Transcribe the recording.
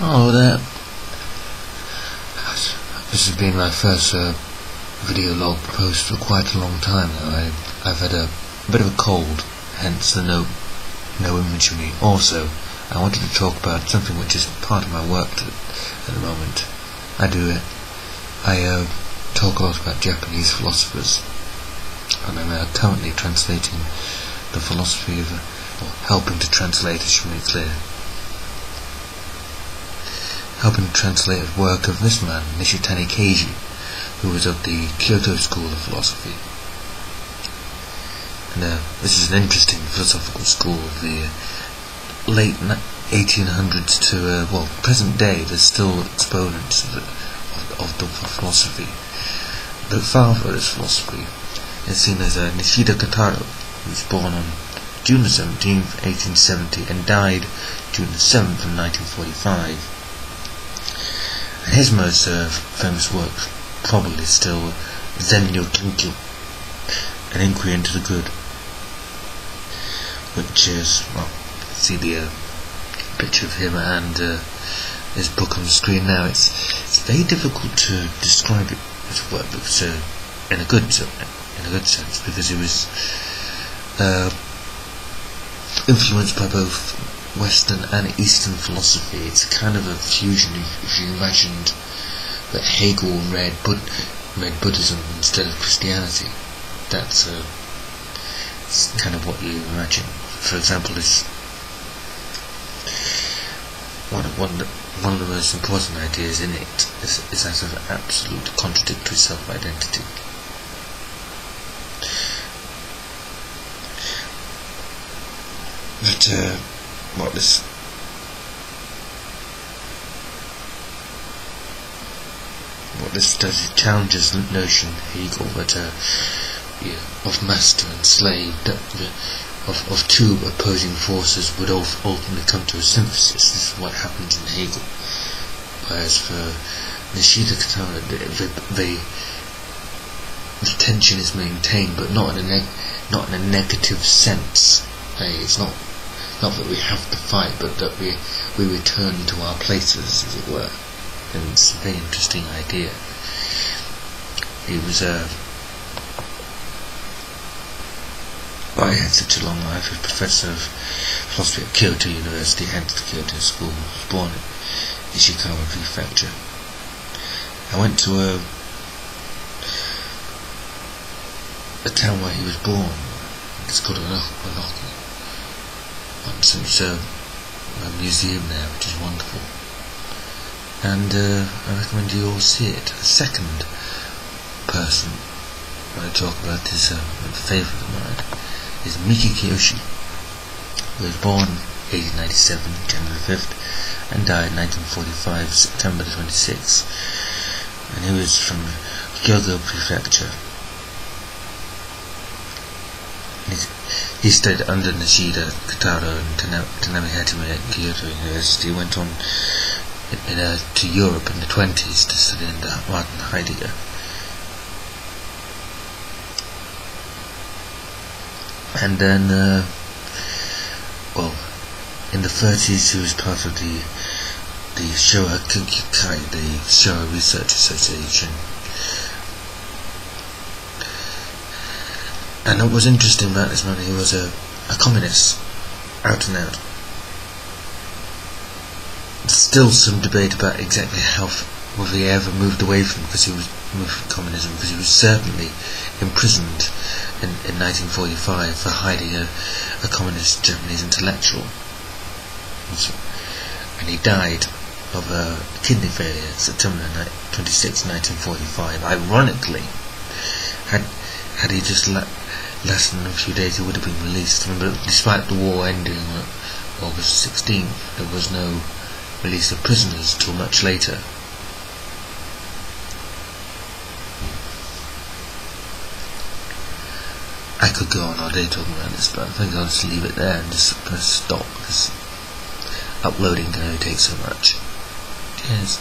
Oh, there. This has been my first video log post for quite a long time now. I've had a bit of a cold, hence the no imagery. Also, I wanted to talk about something which is part of my work at the moment. I talk a lot about Japanese philosophers, and I'm currently translating the philosophy of, or helping to translate, it should be clear, helping to translate the work of this man, Nishitani Keiji, who was of the Kyoto School of Philosophy. And this is an interesting philosophical school of the late 1800s to present day. There's still exponents of the philosophy. The father of this philosophy is seen as Nishida Kotaro, who was born on June 17th, 1870, and died June 7th, 1945. And his most famous work, probably still Zen-ryo Kinkyo, an inquiry into the good, which is, see the picture of him and his book on the screen now. It's very difficult to describe it as a work, because in a good sense, because it was influenced by both Western and Eastern philosophy. It's kind of a fusion. If you imagined that Hegel read Buddhism instead of Christianity, that's kind of what you imagine. For example, is one of the most important ideas in it is that of absolute contradictory self-identity. But what this does, it challenges the notion, Hegel, that of master and slave, that of two opposing forces would ultimately come to a synthesis. This is what happens in Hegel. Whereas for Nishida Kotaro, the tension is maintained, but not in a negative sense. It's not that we have to fight, but that we return to our places, as it were. And it's a very interesting idea. He was I had such a long life as professor of philosophy at Kyoto University, hence the Kyoto School. I was born in Ishikawa Prefecture. I went to a town where he was born. It's called Onoki. So it's a museum there, which is wonderful. And I recommend you all see it. A second person when I talk about this, a favourite of mine, is Miki Kiyoshi, who was born 1897, January 5th, and died 1945, September 26th. And he was from Hyogo Prefecture. He studied under Nishida Kotaro and Tanami Hatime at Kyoto University. He went on to Europe in the 20s to study under Martin Heidegger. And then, in the 30s he was part of the Showa Kinkyukai, the Showa Research Association. And what was interesting about this man, he was a communist, out and out. There's still some debate about exactly whether he ever moved away from communism, because he was certainly imprisoned in 1945 for hiding a communist Japanese intellectual. And he died of kidney failure September 26, 1945. Ironically, had he just less than a few days, he would have been released. Remember, despite the war ending on August 16th, there was no release of prisoners till much later. I could go on all day talking about this, but I think I'll just leave it there and just press stop, because uploading can only take so much. Cheers.